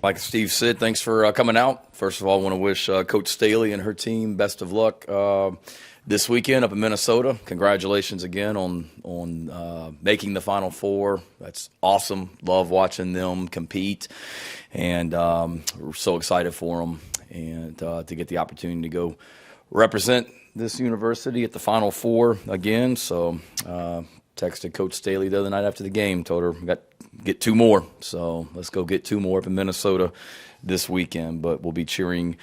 Like Steve said, thanks for coming out. First of all, I want to wish Coach Staley and her team best of luck this weekend up in Minnesota. Congratulations again on making the Final Four. That's awesome. Love watching them compete, and we're so excited for them and to get the opportunity to go represent this university at the Final Four again. So texted Coach Staley the other night after the game, told her we got get 2 more. So let's go get 2 more up in Minnesota this weekend. But we'll be cheering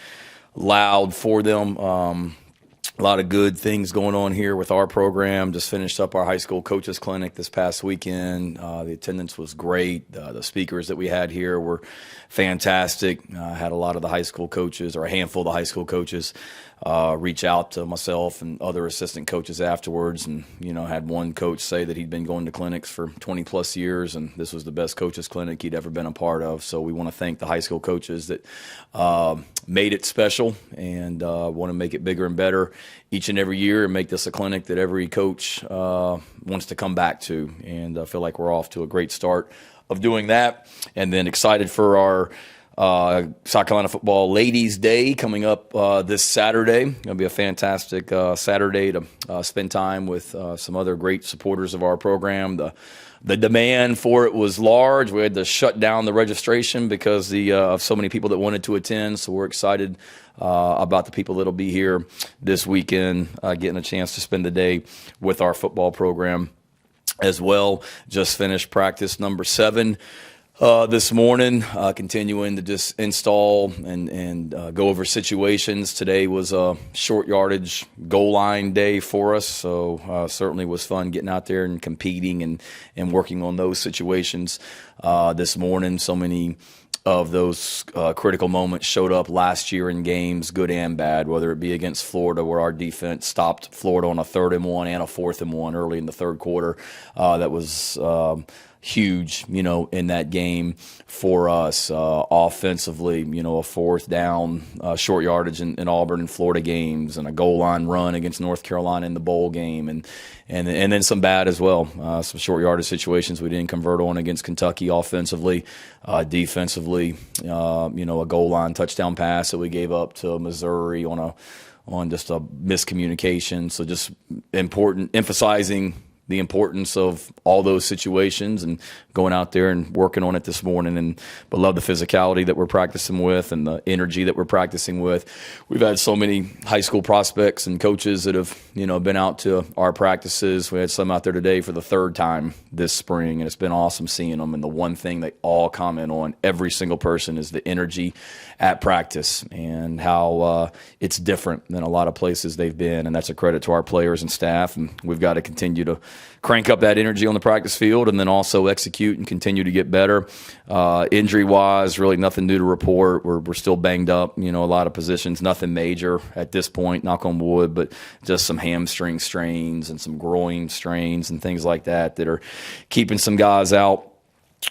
loud for them. A lot of good things going on here with our program. Just finished up our high school coaches clinic this past weekend. The attendance was great. The speakers that we had here were fantastic. Had a lot of the high school coaches, or a handful of the high school coaches, reach out to myself and other assistant coaches afterwards, and had one coach say that he'd been going to clinics for 20 plus years, and this was the best coaches clinic he'd ever been a part of. So we want to thank the high school coaches that made it special, and want to make it bigger and better each and every year, and make this a clinic that every coach wants to come back to. And I feel like we're off to a great start of doing that, and then excited for our South Carolina Football Ladies Day coming up this Saturday. It'll be a fantastic Saturday to spend time with some other great supporters of our program. The demand for it was large. We had to shut down the registration because of so many people that wanted to attend. So we're excited about the people that'll be here this weekend, getting a chance to spend the day with our football program as well. Just finished practice number 7. This morning, continuing to just install and go over situations. Today was a short yardage goal line day for us, so certainly was fun getting out there and competing and working on those situations this morning. So many of those critical moments showed up last year in games, good and bad, whether it be against Florida, where our defense stopped Florida on a 3rd and 1 and a 4th and 1 early in the third quarter. That was huge, in that game for us. Offensively, a 4th down, short yardage in Auburn and Florida games, and a goal line run against North Carolina in the bowl game, and then some bad as well. Some short yardage situations we didn't convert on against Kentucky offensively. Defensively, a goal line touchdown pass that we gave up to Missouri on just a miscommunication. So just emphasizing the importance of all those situations and going out there and working on it this morning. But love the physicality that we're practicing with and the energy that we're practicing with. We've had so many high school prospects and coaches that have, been out to our practices. We had some out there today for the 3rd time this spring, and it's been awesome seeing them. And the one thing they all comment on, every single person, is the energy at practice and how it's different than a lot of places they've been. And that's a credit to our players and staff. And we've got to continue to crank up that energy on the practice field, and then also execute and continue to get better. Injury-wise, really nothing new to report. We're still banged up, a lot of positions, nothing major at this point, knock on wood, but just some hamstring strains and some groin strains and things like that are keeping some guys out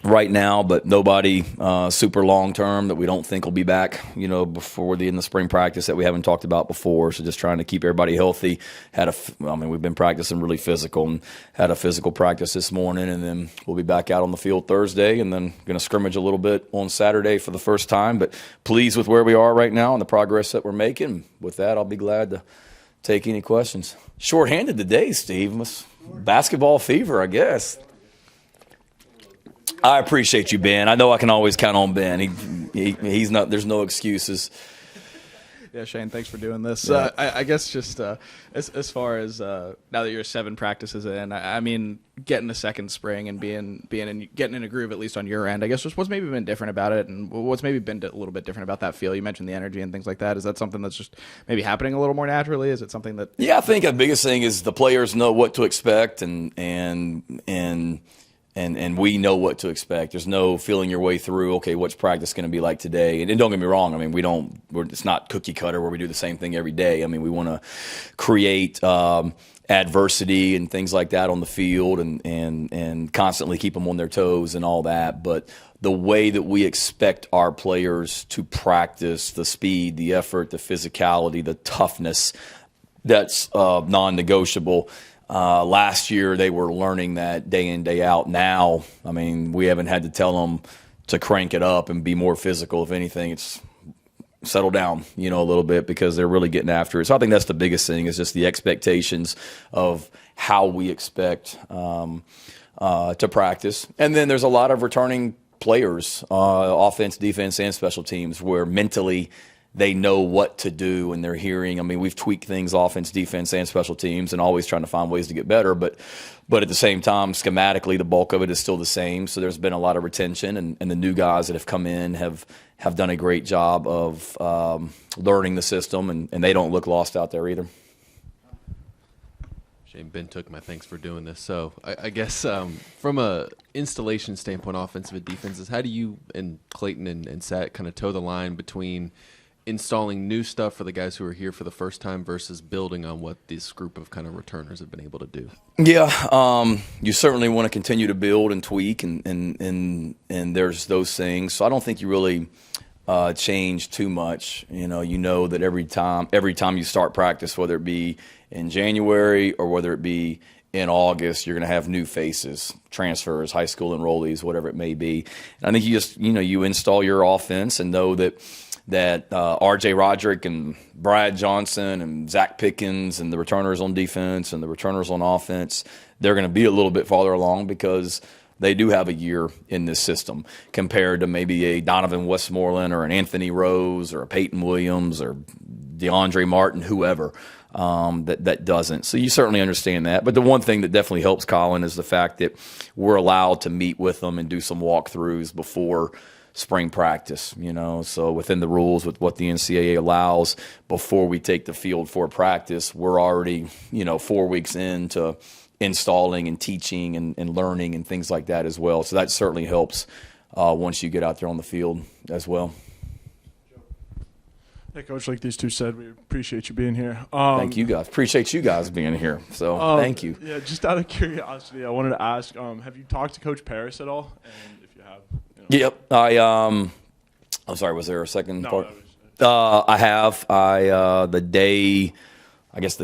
right now, but nobody super long-term that we don't think will be back, before the end of spring practice that we haven't talked about before. So just trying to keep everybody healthy. We've been practicing really physical and had a physical practice this morning, and then we'll be back out on the field Thursday, and then going to scrimmage a little bit on Saturday for the first time. But pleased with where we are right now and the progress that we're making. With that, I'll be glad to take any questions. Short-handed today, Steve. Basketball fever, I guess. I appreciate you, Ben. I know I can always count on Ben. He's not. There's no excuses. Yeah, Shane, thanks for doing this. Yeah. I guess just as far as now that you're 7 practices in, I mean, getting a second spring and getting in a groove, at least on your end, I guess just what's maybe been different about it, and what's maybe been a little bit different about that feel? You mentioned the energy and things like that. Is that something that's just maybe happening a little more naturally? Is it something that? Yeah, I think the biggest thing is the players know what to expect, and we know what to expect. There's no feeling your way through, okay, what's practice going to be like today? And don't get me wrong, I mean, it's not cookie cutter where we do the same thing every day. I mean, we want to create adversity and things like that on the field and constantly keep them on their toes and all that. But the way that we expect our players to practice, the speed, the effort, the physicality, the toughness, that's non-negotiable. Last year, they were learning that day in, day out. Now, I mean, we haven't had to tell them crank it up and be more physical. If anything, it's settle down, a little bit, because they're really getting after it. So I think that's the biggest thing, is just the expectations of how we expect to practice. And then there's a lot of returning players, offense, defense, and special teams, where mentally they know what to do and they're hearing. I mean, we've tweaked things, offense, defense, and special teams, and always trying to find ways to get better. But at the same time, schematically, the bulk of it is still the same. So there's been a lot of retention, and the new guys that have come in have done a great job of learning the system, and they don't look lost out there either. Shane, Ben took my thanks for doing this. So I guess from a installation standpoint, offensive and defenses, how do you and Clayton and Sat kind of toe the line between installing new stuff for the guys who are here for the first time versus building on what this group of kind of returners have been able to do? Yeah, you certainly want to continue to build and tweak, and there's those things. So I don't think you really change too much. You know that every time you start practice, whether it be in January or whether it be in August, you're going to have new faces, transfers, high school enrollees, whatever it may be. And I think you just, you install your offense and know that R.J. Roderick and Brad Johnson and Zach Pickens and the returners on defense and the returners on offense, they're going to be a little bit farther along because they do have a year in this system compared to maybe a Donovan Westmoreland or an Anthony Rose or a Peyton Williams or DeAndre Martin, whoever. That doesn't. So you certainly understand that. But the one thing that definitely helps Colin is the fact that we're allowed to meet with them and do some walkthroughs before spring practice, so within the rules with what the NCAA allows, before we take the field for practice, we're already, 4 weeks into installing and teaching and learning and things like that as well. So that certainly helps once you get out there on the field as well. Hey, Coach, like these two said, we appreciate you being here. Thank you guys. Appreciate you guys being here. So thank you. Yeah, just out of curiosity, I wanted to ask, have you talked to Coach Paris at all? And if you have, Yep. I'm sorry, was there a second part? I have. The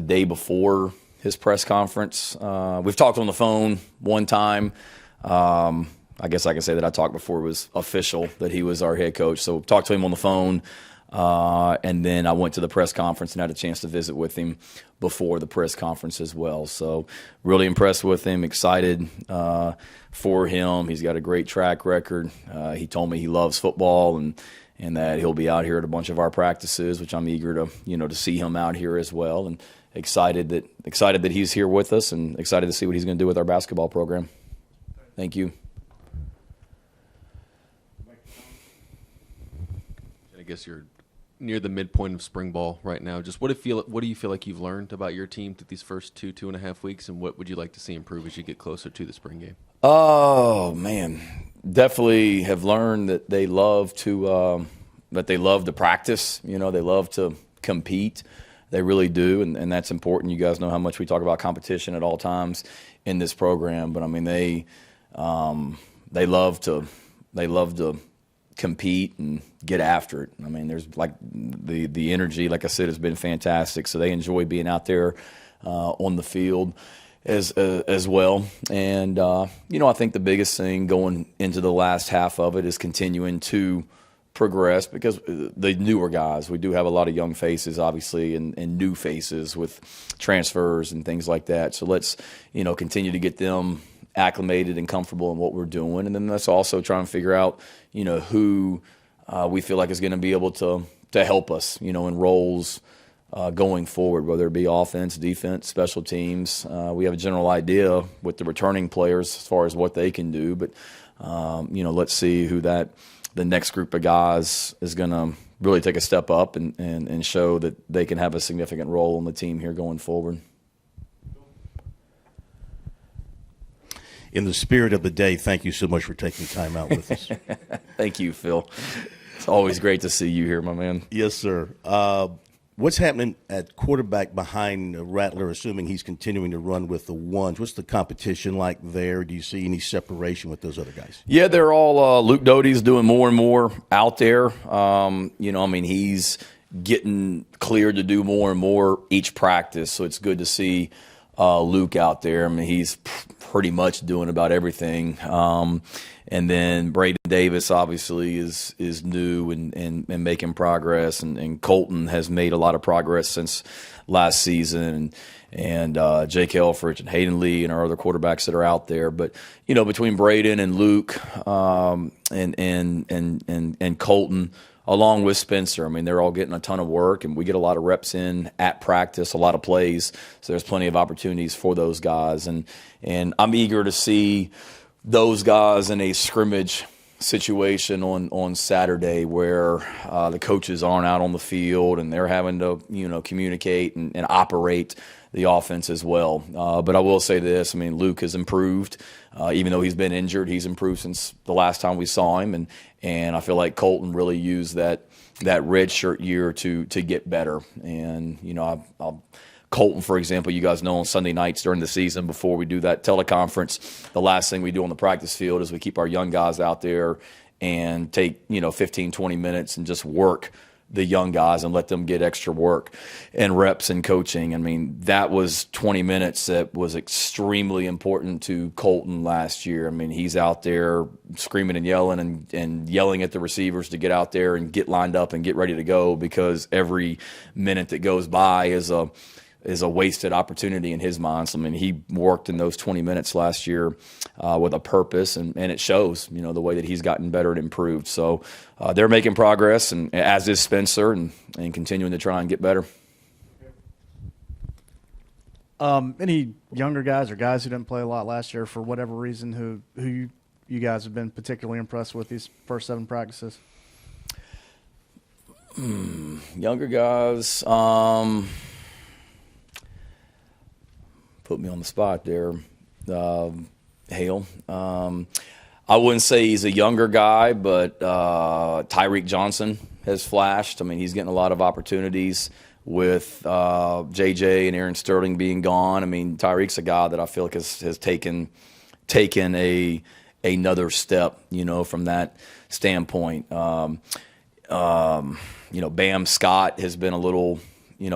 day before his press conference, we've talked on the phone one time. I guess I can say that I talked before it was official that he was our head coach. So talked to him on the phone. And then I went to the press conference and had a chance to visit with him before the press conference as well. So really impressed with him, excited for him. He's got a great track record. He told me he loves football and that he'll be out here at a bunch of our practices, which I'm eager to to see him out here as well. And excited that he's here with us, and excited to see what he's going to do with our basketball program. Thank you. I guess you're near the midpoint of spring ball right now. Just what do you feel like you've learned about your team through these first 2.5 weeks, and what would you like to see improve as you get closer to the spring game? Oh man, definitely have learned that they love to practice. They love to compete. They really do, and that's important. You guys know how much we talk about competition at all times in this program. But I mean, they love to compete and get after it. I mean, there's like the energy, like I said, has been fantastic. So they enjoy being out there on the field as well. And I think the biggest thing going into the last half of it is continuing to progress, because the newer guys, we do have a lot of young faces, obviously, and new faces with transfers and things like that. So let's continue to get them acclimated and comfortable in what we're doing, and then let's also try and figure out who we feel like is going to be able to help us in roles going forward, whether it be offense, defense, special teams. We have a general idea with the returning players as far as what they can do, but let's see who the next group of guys is going to really take a step up and show that they can have a significant role on the team here going forward. In the spirit of the day, thank you so much for taking time out with us. Thank you, Phil. It's always great to see you here, my man. Yes, sir. What's happening at quarterback behind Rattler, assuming he's continuing to run with the ones? What's the competition like there? Do you see any separation with those other guys? Yeah, they're all Luke Doty's doing more and more out there. He's getting cleared to do more and more each practice, so it's good to see Luke out there. I mean, he's pretty much doing about everything. And then Braden Davis obviously is new and making progress, and Colton has made a lot of progress since last season, and Jake Elfridge and Hayden Lee and our other quarterbacks that are out there. But between Braden and Luke and Colton, along with Spencer, I mean, they're all getting a ton of work, and we get a lot of reps in at practice, a lot of plays. So there's plenty of opportunities for those guys, and I'm eager to see those guys in a scrimmage situation on Saturday where the coaches aren't out on the field and they're having to communicate and operate the offense as well. But I will say this, I mean, Luke has improved. Even though he's been injured, he's improved since the last time we saw him, and I feel like Colton really used that redshirt year to get better. And I'll Colton, for example, you guys know on Sunday nights during the season before we do that teleconference, the last thing we do on the practice field is we keep our young guys out there and take 15, 20 minutes and just work the young guys and let them get extra work and reps and coaching. I mean, that was 20 minutes that was extremely important to Colton last year. I mean, he's out there screaming and yelling at the receivers to get out there and get lined up and get ready to go, because every minute that goes by is a wasted opportunity in his mind. So, I mean, he worked in those 20 minutes last year with a purpose, and it shows, the way that he's gotten better and improved. So they're making progress, and as is Spencer, and continuing to try and get better. Any younger guys or guys who didn't play a lot last year for whatever reason who you guys have been particularly impressed with these first 7 practices? Younger guys, put me on the spot there. Hale. I wouldn't say he's a younger guy, but Tyreek Johnson has flashed. I mean, he's getting a lot of opportunities with JJ and Aaron Sterling being gone. I mean, Tyreek's a guy that I feel like has taken another step, from that standpoint. Bam Scott has been a little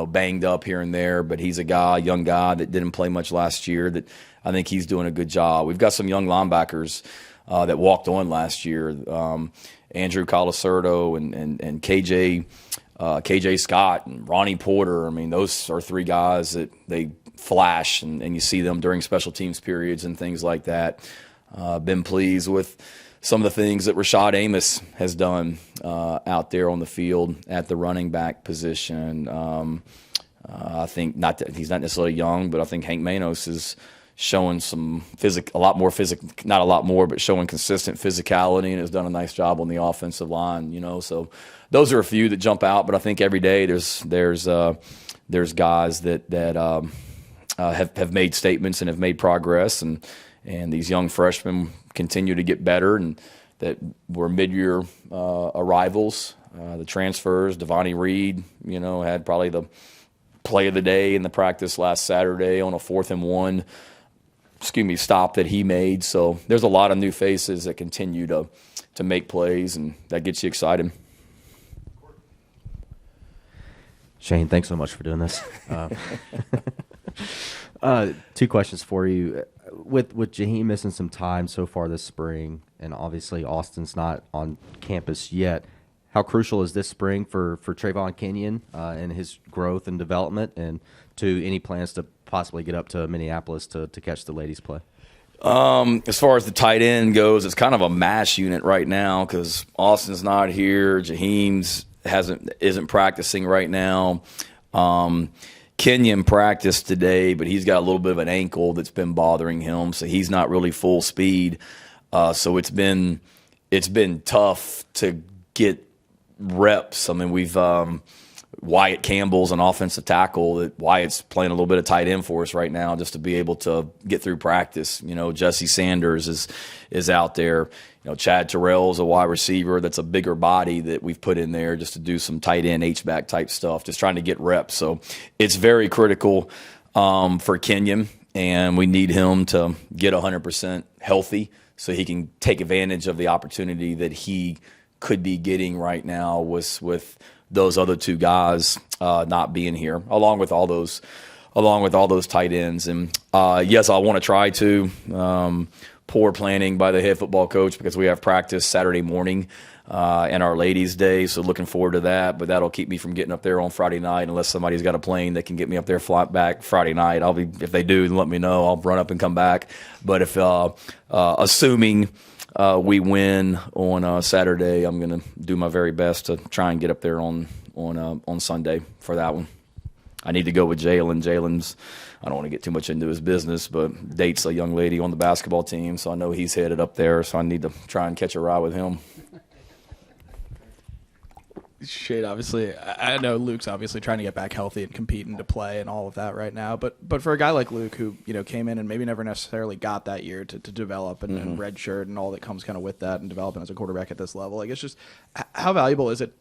banged up here and there, but he's a young guy that didn't play much last year that I think he's doing a good job. We've got some young linebackers that walked on last year, Andrew Colacerdo and KJ Scott and Ronnie Porter. I mean, those are 3 guys that they flash, and you see them during special teams periods and things like that. Been pleased with some of the things that Rashad Amos has done out there on the field at the running back position. I think he's not necessarily young, but I think Hank Manos is showing showing consistent physicality, and has done a nice job on the offensive line. So those are a few that jump out, but I think every day there's guys that have made statements and have made progress, and these young freshmen continue to get better, and that were mid-year arrivals. The transfers, Devontae Reed, had probably the play of the day in the practice last Saturday on a 4th and 1, stop that he made. So there's a lot of new faces that continue to make plays, and that gets you excited. Shane, thanks so much for doing this. 2 questions for you. With Jaheim missing some time so far this spring, and obviously Austin's not on campus yet, how crucial is this spring for Trayvon Kenyon and his growth and development, and to any plans to possibly get up to Minneapolis to catch the ladies play? As far as the tight end goes, it's kind of a mash unit right now because Austin's not here. Jaheim's isn't practicing right now. Kenyon practiced today, but he's got a little bit of an ankle that's been bothering him, so he's not really full speed. So it's been tough to get reps. I mean, we've Wyatt Campbell's an offensive tackle that Wyatt's playing a little bit of tight end for us right now just to be able to get through practice. Jesse Sanders is out there. Chad Terrell's a wide receiver that's a bigger body that we've put in there just to do some tight end H-back type stuff, just trying to get reps. So it's very critical for Kenyon, and we need him to get 100% healthy so he can take advantage of the opportunity that he could be getting right now with those other 2 guys not being here, along with all those along with all those tight ends. And yes, I want to try to. Poor planning by the head football coach because we have practice Saturday morning and our ladies' day, so looking forward to that. But that'll keep me from getting up there on Friday night unless somebody's got a plane that can get me up there, fly back Friday night. If they do, then let me know. I'll run up and come back. But if assuming we win on Saturday, I'm going to do my very best to try and get up there on Sunday for that one. I need to go with Jalen. Jalen's, I don't want to get too much into his business, but dates a young lady on the basketball team, so I know he's headed up there, so I need to try and catch a ride with him. Shade, obviously, I know Luke's obviously trying to get back healthy and compete and to play and all of that right now. But for a guy like Luke who, came in and maybe never necessarily got that year to develop and redshirt and all that comes kind of with that and developing as a quarterback at this level, I guess just how valuable is it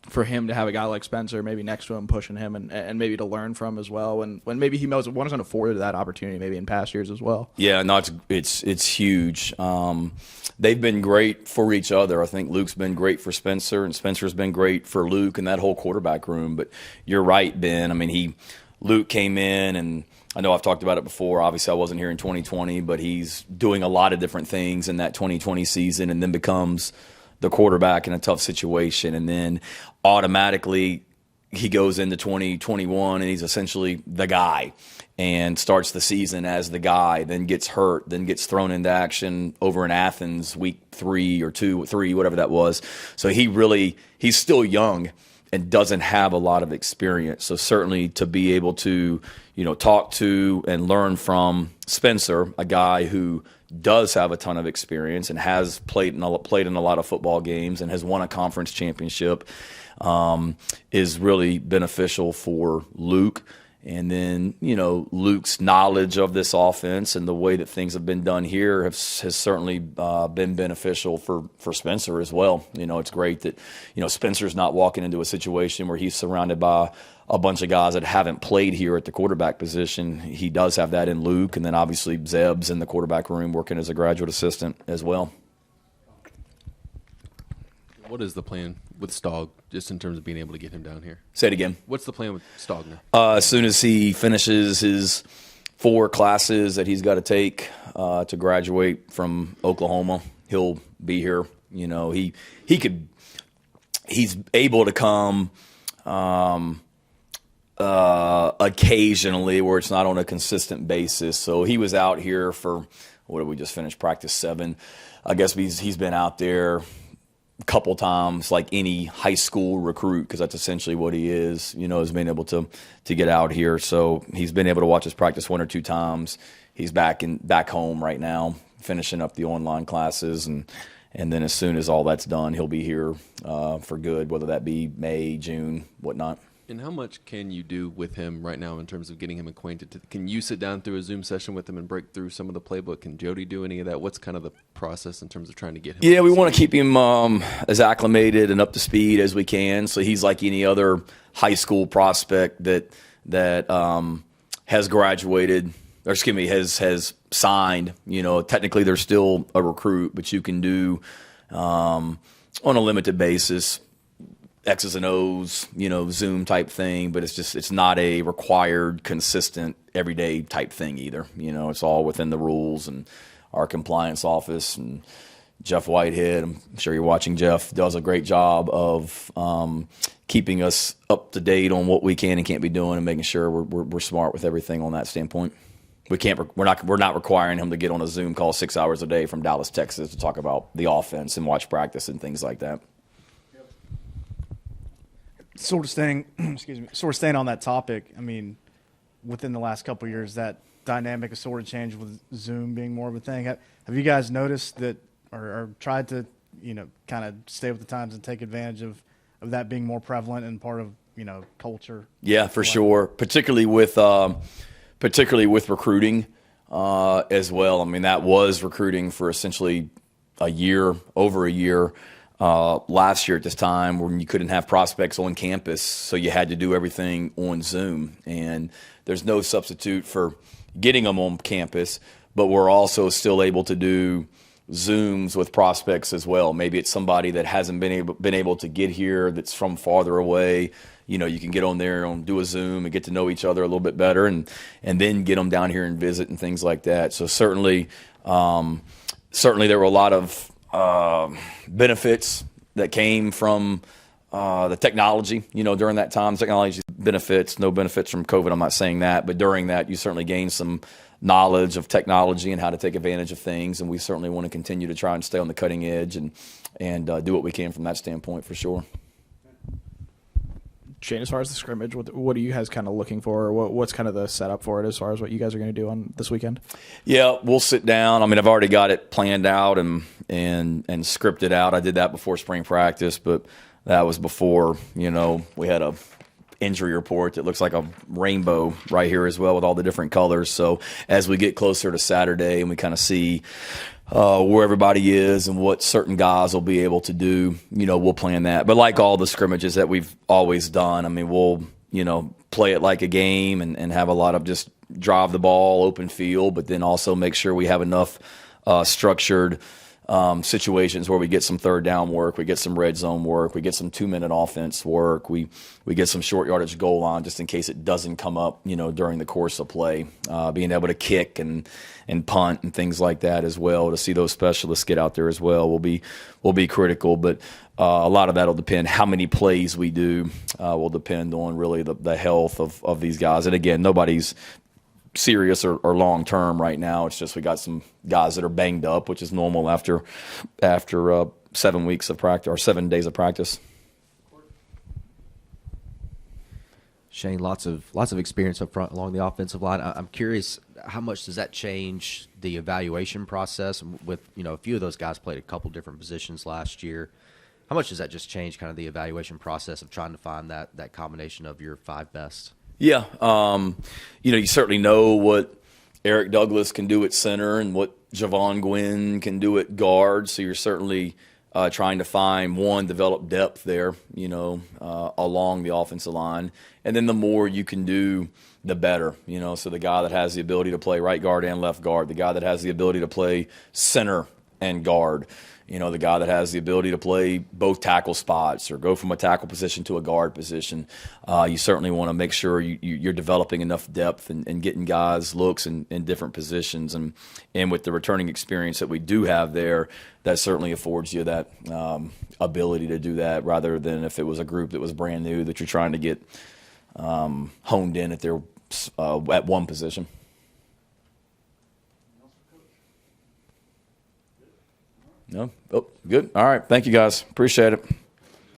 for him to have a guy like Spencer maybe next to him, pushing him and maybe to learn from as well when maybe he wasn't afforded that opportunity maybe in past years as well? Yeah, no, it's huge. They've been great for each other. I think Luke's been great for Spencer, and Spencer's been great for Luke and that whole quarterback room. But you're right, Ben. I mean, Luke came in, and I know I've talked about it before. Obviously, I wasn't here in 2020, but he's doing a lot of different things in that 2020 season and then becomes the quarterback in a tough situation. And then automatically he goes into 2021 and he's essentially the guy and starts the season as the guy, then gets hurt, then gets thrown into action over in Athens week 3 or 2 or 3, whatever that was. So he's still young and doesn't have a lot of experience. So certainly to be able to, talk to and learn from Spencer, a guy who does have a ton of experience and has played in a lot of football games and has won a conference championship, is really beneficial for Luke. And then, Luke's knowledge of this offense and the way that things have been done here has certainly been beneficial for Spencer as well. It's great that, Spencer's not walking into a situation where he's surrounded by a bunch of guys that haven't played here at the quarterback position. He does have that in Luke, and then obviously Zeb's in the quarterback room working as a graduate assistant as well. What is the plan with Stog, just in terms of being able to get him down here? Say it again. What's the plan with Stog now? As soon as he finishes his 4 classes that he's got to take to graduate from Oklahoma, he'll be here. He's able to come occasionally where it's not on a consistent basis. So he was out here for, what did we just finish, practice 7. I guess he's been out there a couple times like any high school recruit, because that's essentially what he is, has been able to get out here. So he's been able to watch us practice 1 or 2 times. He's back home right now, finishing up the online classes, and then as soon as all that's done, he'll be here for good, whether that be May, June, whatnot. And how much can you do with him right now in terms of getting him acquainted? Can you sit down through a Zoom session with him and break through some of the playbook? Can Jody do any of that? What's kind of the process in terms of trying to get him? Yeah, we want to keep him as acclimated and up to speed as we can. So he's like any other high school prospect that has graduated, or excuse me, has signed. Technically they're still a recruit, but you can do on a limited basis X's and O's, Zoom type thing, but it's not a required, consistent, everyday type thing either. It's all within the rules, and our compliance office and Jeff Whitehead, I'm sure you're watching Jeff, does a great job of keeping us up to date on what we can and can't be doing and making sure we're smart with everything on that standpoint. We're not requiring him to get on a Zoom call 6 hours a day from Dallas, Texas to talk about the offense and watch practice and things like that. Sort of staying on that topic. I mean, within the last couple of years, that dynamic has sort of changed with Zoom being more of a thing. Have you guys noticed that, or tried to, kind of stay with the times and take advantage of that being more prevalent and part of, culture? Yeah, for sure. Particularly with recruiting as well. I mean, that was recruiting for essentially over a year. Last year at this time, when you couldn't have prospects on campus, so you had to do everything on Zoom. And there's no substitute for getting them on campus, but we're also still able to do Zooms with prospects as well. Maybe it's somebody that hasn't been able to get here, that's from farther away. You know, you can get on there and do a Zoom and get to know each other a little bit better, and then get them down here and visit and things like that. So certainly there were a lot of benefits that came from the technology, you know, during that time. Technology benefits, no benefits from COVID, I'm not saying that, but during that you certainly gained some knowledge of technology and how to take advantage of things, and we certainly want to continue to try and stay on the cutting edge and do what we can from that standpoint for sure. Shane, as far as the scrimmage, what are you guys kind of looking for? Or what's kind of the setup for it as far as what you guys are going to do on this weekend? Yeah, we'll sit down. I mean, I've already got it planned out and scripted out. I did that before spring practice, but that was before, you know, we had a injury report that looks like a rainbow right here as well with all the different colors. So as we get closer to Saturday and we kind of see where everybody is and what certain guys will be able to do, you know, we'll plan that. But like all the scrimmages that we've always done, I mean, we'll, you know, play it like a game and have a lot of just drive the ball, open field, but then also make sure we have enough structured situations where we get some third down work, we get some red zone work, we get some 2-minute offense work, we get some short yardage goal line just in case it doesn't come up, you know, during the course of play. Being able to kick and punt and things like that as well, to see those specialists get out there as well will be critical. But a lot of that will depend. How many plays we do will depend on really the health of these guys. And again, nobody's serious or long term right now. It's just we got some guys that are banged up, which is normal after 7 weeks of practice or 7 days of practice. Shane, lots of experience up front along the offensive line. I'm curious, how much does that change the evaluation process? With, you know, a few of those guys played a couple different positions last year. How much does that just change kind of the evaluation process of trying to find that combination of your 5 best? Yeah, you know, you certainly know what Eric Douglas can do at center and what Javon Gwynn can do at guard. So you're certainly trying to find, develop depth there, you know, along the offensive line. And then the more you can do, the better, you know. So the guy that has the ability to play right guard and left guard, the guy that has the ability to play center and guard, you know, the guy that has the ability to play both tackle spots or go from a tackle position to a guard position. You certainly want to make sure you're developing enough depth and getting guys looks in different positions. And with the returning experience that we do have there, that certainly affords you that ability to do that, rather than if it was a group that was brand new that you're trying to get honed in at at one position. No? Oh, good. All right. Thank you, guys. Appreciate it.